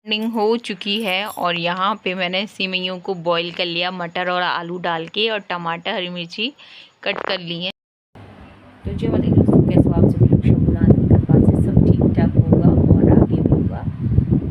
Morning हो चुकी है और यहाँ पे मैंने सिमइयों को बॉईल कर लिया, मटर और आलू डाल के, और टमाटर हरी मिर्ची कट कर ली है। तो जो वाले दोस्तों, कैसे आप सभी लोग से सब ठीक ठाक होगा और आगे भी होगा।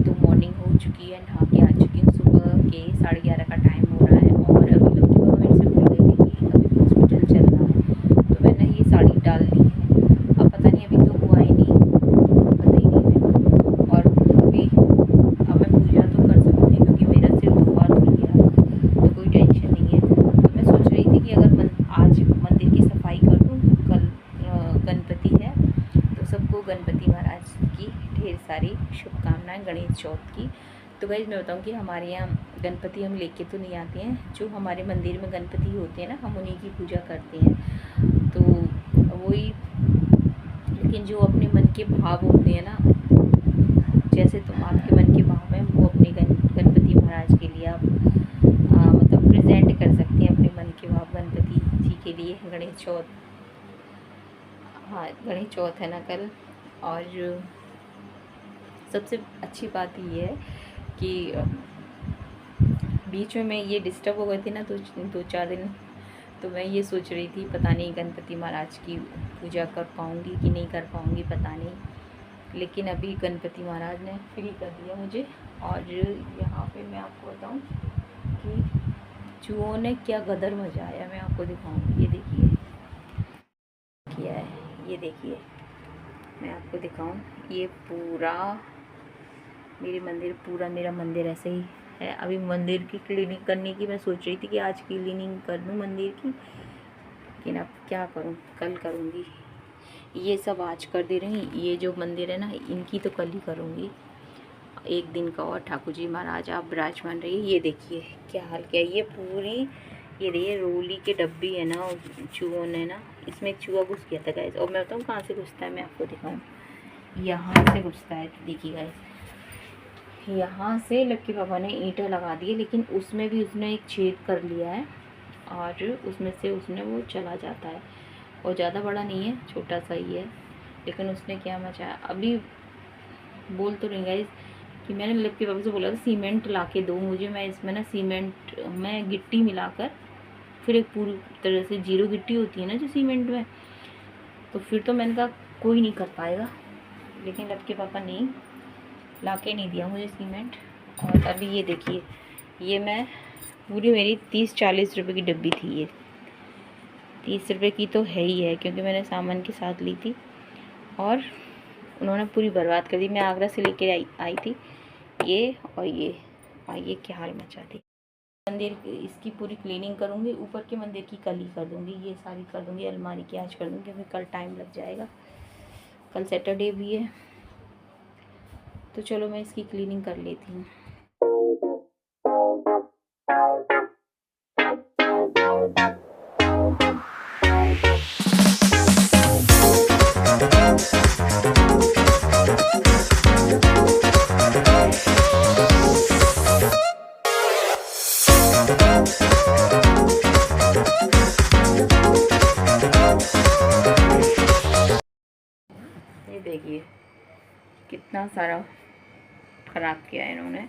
तो मॉर्निंग हो चुकी है, नहा के आ चुकी हूँ। सुबह के 11:30 का टाइम हो रहा है और अभी लोग मेरे से बोल रहे थे कि अभी हॉस्पिटल चलना है, तो मैंने ये साड़ी डाल दी है। अब पता नहीं, अभी तो हुआ ही नहीं, पता ही नहीं है। और अभी अब मैं पूजा तो कर सकती हूँ क्योंकि मेरा सिर 2 बार धुल गया, तो कोई टेंशन नहीं है। तो मैं सोच रही थी कि अगर आज मंदिर की सफाई कर दूँ, कल गणपति है, तो सबको गणपति महाराज की ढेर सारी शुभकामनाएं गणेश चौथ की। तो गाइस मैं बताऊँ कि हमारे यहाँ गणपति हम लेके तो नहीं आते हैं, जो हमारे मंदिर में गणपति होते हैं ना, हम उन्हीं की पूजा करते हैं। तो वही, लेकिन जो अपने मन के भाव होते हैं ना, जैसे तुम आपके मन के भाव हैं, वो अपने गणपति महाराज के लिए आप मतलब प्रेजेंट कर सकते हैं अपने मन के भाव गणपति जी के लिए। गणेश चौथ, हाँ गणेश चौथ है ना कल। और सबसे अच्छी बात ये है कि बीच में मैं ये डिस्टर्ब हो गई थी ना, तो 2-4 दिन, तो मैं ये सोच रही थी पता नहीं गणपति महाराज की पूजा कर पाऊँगी कि नहीं कर पाऊँगी, पता नहीं। लेकिन अभी गणपति महाराज ने फ्री कर दिया मुझे। और यहाँ पे मैं आपको बताऊँ कि चूहों ने क्या गदर मचाया, मैं आपको दिखाऊँगी। ये देखिए किया है, ये देखिए, मैं आपको दिखाऊँ। ये पूरा मेरा मंदिर ऐसे ही है। अभी मंदिर की क्लीनिंग करने की मैं सोच रही थी कि आज क्लीनिंग कर दूँ मंदिर की, लेकिन अब क्या करूँ, कल करूँगी। ये सब आज कर दे रही, ये जो मंदिर है ना, इनकी तो कल ही करूँगी, एक दिन का। और ठाकुर जी महाराज आप विराजमान रहिए। ये देखिए क्या हाल किया, ये पूरी, ये देखिए रोली के डब्बी है ना, चूहों ने ना, इसमें एक चूहा घुस गया था गाइस। और मैं बताऊँ कहाँ से घुसता है, मैं आपको दिखाऊँ। यहाँ से घुसता है, देखिए गाइस, यहाँ से लक्की पापा ने ईंटें लगा दी, लेकिन उसमें भी उसने एक छेद कर लिया है और उसमें से उसने वो चला जाता है। और ज़्यादा बड़ा नहीं है, छोटा सा ही है, लेकिन उसने क्या मचाया। अभी बोल तो रही गाइस कि मैंने लक्की पापा से बोला था सीमेंट ला के दो मुझे, मैं इसमें ना सीमेंट में गिट्टी मिलाकर, फिर एक पूरी तरह से 0 गिट्टी होती है ना जो सीमेंट में, तो फिर तो मैंने कहा कोई नहीं कर पाएगा, लेकिन लक्की पापा नहीं लाके नहीं दिया मुझे सीमेंट। और अभी ये देखिए, ये मैं पूरी, मेरी 30-40 रुपए की डब्बी थी, ये 30 रुपए की तो है ही है, क्योंकि मैंने सामान के साथ ली थी और उन्होंने पूरी बर्बाद कर दी। मैं आगरा से लेके आई थी ये, और ये क्या हाल मचा दी। मंदिर इसकी पूरी क्लीनिंग करूँगी, ऊपर के मंदिर की कल ही कर दूँगी, ये सारी कर दूँगी, अलमारी की आज कर दूँगी, क्योंकि कल टाइम लग जाएगा, कल सैटरडे भी है। तो चलो मैं इसकी क्लीनिंग कर लेती हूँ। ये देखिए कितना सारा खराब किया है इन्होंने।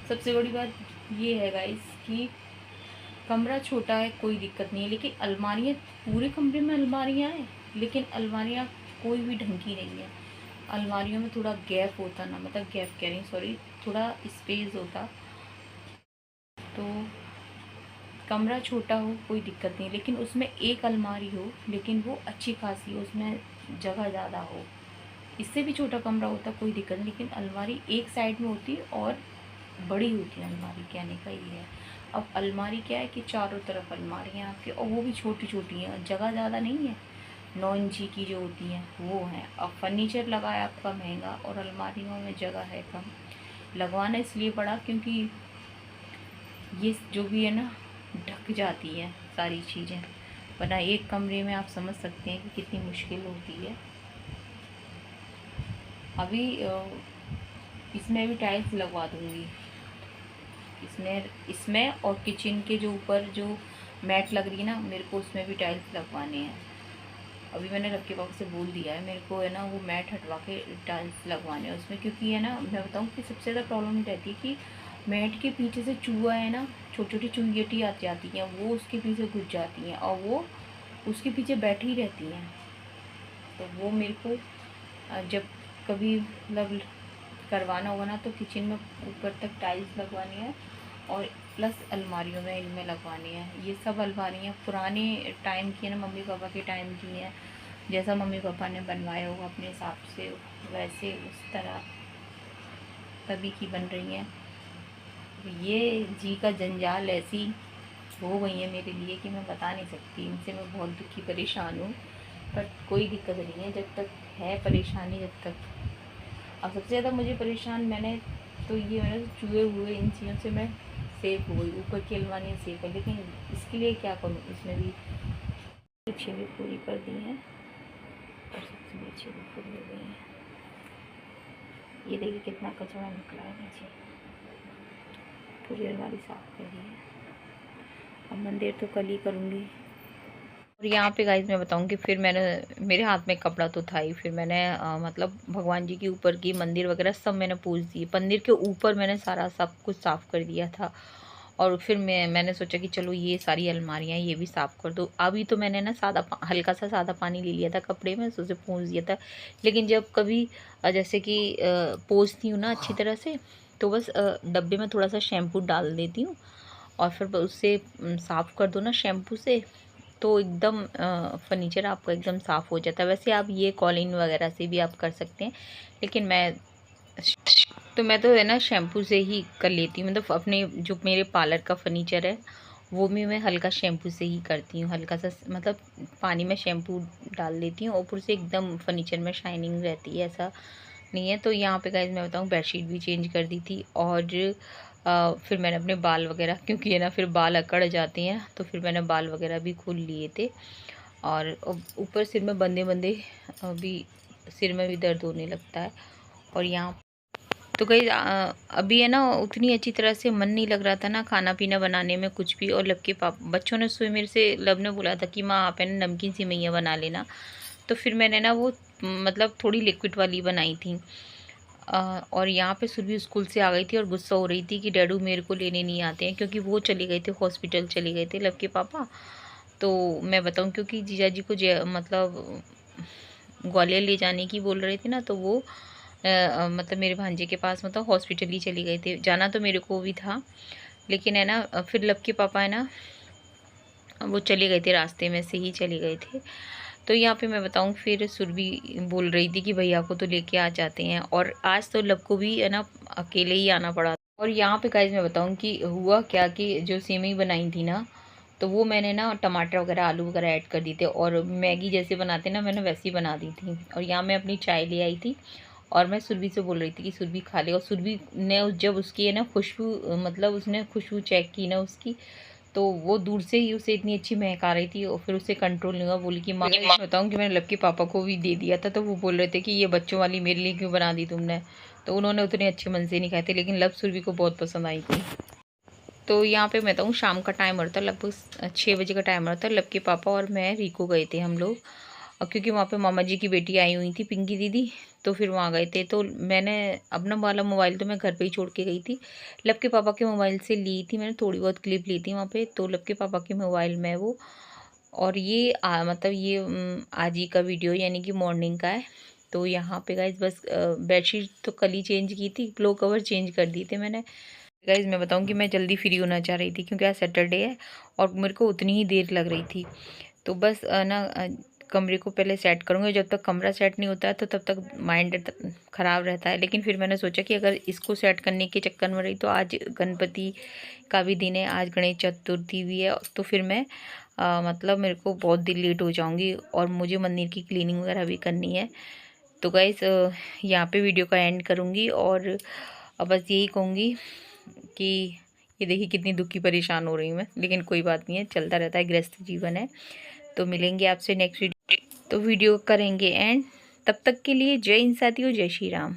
सबसे बड़ी बात ये है गाइस कि कमरा छोटा है, कोई दिक्कत नहीं है, लेकिन अलमारियाँ, पूरे कमरे में अलमारियाँ हैं, लेकिन अलमारियाँ कोई भी ढंग की नहीं है। अलमारियों में थोड़ा गैप होता ना, मतलब गैप कह रही, सॉरी, थोड़ा स्पेस होता, तो कमरा छोटा हो कोई दिक्कत नहीं, लेकिन उसमें एक अलमारी हो, लेकिन वो अच्छी खासी हो, उसमें जगह ज़्यादा हो। इससे भी छोटा कमरा होता कोई दिक्कत नहीं, लेकिन अलमारी एक साइड में होती और बड़ी होती है अलमारी, कहने का ये है। अब अलमारी क्या है कि चारों तरफ अलमारियाँ आपके, और वो भी छोटी छोटी हैं, जगह ज़्यादा नहीं है, 9 इंची की जो होती हैं वो हैं। अब फर्नीचर लगाया आपका महंगा और अलमारियों में जगह है कम। लगवाना इसलिए पड़ा क्योंकि ये जो भी है ना, ढक जाती है सारी चीज़ें, वरना एक कमरे में आप समझ सकते हैं कि कितनी मुश्किल होती है। अभी इसमें भी टाइल्स लगवा दूँगी, इसमें और किचन के जो ऊपर जो मैट लग रही है ना, मेरे को उसमें भी टाइल्स लगवाने हैं। अभी मैंने रब के पापा से बोल दिया है, मेरे को है ना वो मैट हटवा के टाइल्स लगवाने हैं उसमें, क्योंकि है ना मैं बताऊँ कि सबसे ज़्यादा प्रॉब्लम रहती है कि मैट के पीछे से चूहा है ना, छोटी छोटी चुंगियटी आ जाती हैं, वो उसके पीछे घुस जाती हैं और वो उसके पीछे बैठी रहती हैं। तो वो मेरे को जब कभी मतलब करवाना होगा ना, तो किचन में ऊपर तक टाइल्स लगवानी है और प्लस अलमारियों में इनमें लगवानी है। ये सब अलमारियाँ पुराने टाइम की है ना, मम्मी पापा के टाइम की हैं, जैसा मम्मी पापा ने बनवाया होगा अपने हिसाब से, वैसे उस तरह तभी की बन रही हैं। ये जी का जंजाल ऐसी हो गई है मेरे लिए कि मैं बता नहीं सकती। इनसे मैं बहुत दुखी परेशान हूँ, पर कोई दिक्कत नहीं है जब तक है परेशानी, जब तक। अब सबसे ज़्यादा मुझे परेशान मैंने तो ये मैंने चूहे हुए इन चीज़ों से मैं सेफ हो गई, ऊपर की अलमारियाँ सेफ है, लेकिन इसके लिए क्या करूँ, इसमें भी पीछे भी पूरी कर दी हैं और सबसे नीचे भी पूरी हो गई हैं। ये देखिए कितना कचरा निकला है नीचे, पूरी अलमारी साफ कर दी है। अब मंदिर तो कल ही करूँगी। और यहाँ पे गाइस मैं बताऊँ कि फिर मैंने, मेरे हाथ में कपड़ा तो था ही, फिर मैंने मतलब भगवान जी के ऊपर की मंदिर वगैरह सब मैंने पूज दी। मंदिर के ऊपर मैंने सारा सब कुछ साफ़ कर दिया था। और फिर मैंने सोचा कि चलो ये सारी अलमारियाँ ये भी साफ़ कर दो। अभी तो मैंने ना हल्का सा सादा पानी ले लिया था कपड़े में, उसे पूंछ दिया था। लेकिन जब कभी जैसे कि पोंछती हूँ ना अच्छी तरह से, तो बस डब्बे में थोड़ा सा शैम्पू डाल देती हूँ और फिर उससे साफ़ कर दो ना शैम्पू से, तो एकदम फर्नीचर आपका एकदम साफ़ हो जाता है। वैसे आप ये कॉलिन वगैरह से भी आप कर सकते हैं, लेकिन मैं तो है ना शैम्पू से ही कर लेती हूँ। मतलब अपने जो मेरे पार्लर का फर्नीचर है वो भी मैं हल्का शैम्पू से ही करती हूँ। हल्का सा मतलब पानी में शैम्पू डाल देती हूँ, ऊपर से एकदम फर्नीचर में शाइनिंग रहती है, ऐसा नहीं है। तो यहाँ पे गाइस मैं बताऊँ बेडशीट भी चेंज कर दी थी। और फिर मैंने अपने बाल वगैरह, क्योंकि है ना फिर बाल अकड़ जाते हैं, तो फिर मैंने बाल वगैरह भी खोल लिए थे। और ऊपर सिर में बंदे बंदे भी सिर में भी दर्द होने लगता है। और यहाँ तो कहीं अभी है ना उतनी अच्छी तरह से मन नहीं लग रहा था ना खाना पीना बनाने में कुछ भी। और लब के बच्चों ने सुबह मेरे से, लब ने बोला था कि माँ आप है ना नमकीन सेवइयाँ बना लेना, तो फिर मैंने ना वो मतलब थोड़ी लिक्विड वाली बनाई थी। और यहाँ पे सुरभि स्कूल से आ गई थी और गुस्सा हो रही थी कि डैडू मेरे को लेने नहीं आते हैं, क्योंकि वो चले गए थे हॉस्पिटल, चले गए थे लब के पापा। तो मैं बताऊँ क्योंकि जीजा जी को मतलब ग्वालियर ले जाने की बोल रहे थे ना, तो वो मतलब मेरे भांजे के पास मतलब हॉस्पिटल ही चले गए थे। जाना तो मेरे को भी था, लेकिन है ना फिर लब के पापा है ना वो चले गए थे, रास्ते में से ही चले गए थे। तो यहाँ पे मैं बताऊँ फिर सुरभि बोल रही थी कि भैया को तो लेके आ जाते हैं, और आज तो लब को भी है ना अकेले ही आना पड़ा। और यहाँ पे गाइस मैं बताऊँ कि हुआ क्या कि जो सेवई बनाई थी ना, तो वो मैंने ना टमाटर वगैरह आलू वगैरह ऐड कर दिए थे, और मैगी जैसे बनाते ना मैंने वैसी बना दी थी। और यहाँ मैं अपनी चाय ले आई थी और मैं सुरभि से बोल रही थी कि सुरभि खा ले। और सुरभि ने जब उसकी है ना खुशबू, मतलब उसने खुशबू चेक की ना उसकी, तो वो दूर से ही उसे इतनी अच्छी महक आ रही थी, और फिर उसे कंट्रोल नहीं हुआ, बोली कि माँ बताऊँ कि मैंने लब के पापा को भी दे दिया था। तो वो बोल रहे थे कि ये बच्चों वाली मेरे लिए क्यों बना दी तुमने। तो उन्होंने उतने अच्छे मन से नहीं खाए थे, लेकिन लब सुरभि को बहुत पसंद आई थी। तो यहाँ पे मैं बताऊँ शाम का टाइम होता लगभग 6 बजे का टाइम होता। लब के पापा और मैं रीको गए थे हम लोग, और क्योंकि वहाँ पे मामा जी की बेटी आई हुई थी पिंकी दीदी, तो फिर वहाँ गए थे। तो मैंने अपना वाला मोबाइल तो मैं घर पे ही छोड़ के गई थी, लब के पापा के मोबाइल से ली थी मैंने, थोड़ी बहुत क्लिप ली थी वहाँ पे। तो लब के पापा के मोबाइल में वो, और ये मतलब ये आज ही का वीडियो यानी कि मॉर्निंग का है। तो यहाँ पे गाइज बस बेडशीट तो कल ही चेंज की थी, पिलो कवर चेंज कर दिए थे मैंने। गाइज मैं बताऊँ कि मैं जल्दी फ्री होना चाह रही थी, क्योंकि आज सैटरडे है और मेरे को उतनी ही देर लग रही थी। तो बस ना कमरे को पहले सेट करूँगी। जब तक कमरा सेट नहीं होता है तो तब तक माइंड ख़राब रहता है। लेकिन फिर मैंने सोचा कि अगर इसको सेट करने के चक्कर में रही, तो आज गणपति का भी दिन है, आज गणेश चतुर्थी भी है, तो फिर मैं मतलब मेरे को बहुत देर लेट हो जाऊँगी, और मुझे मंदिर की क्लीनिंग वगैरह भी करनी है। तो गाइस यहाँ पे वीडियो का एंड करूँगी, और बस यही कहूँगी कि ये देखिए कितनी दुखी परेशान हो रही हूँ मैं, लेकिन कोई बात नहीं है, चलता रहता है, गृहस्थ जीवन है। तो मिलेंगे आपसे नेक्स्ट वीडियो, तो वीडियो करेंगे एंड तब तक के लिए जय हिंद साथियों, जय श्री राम।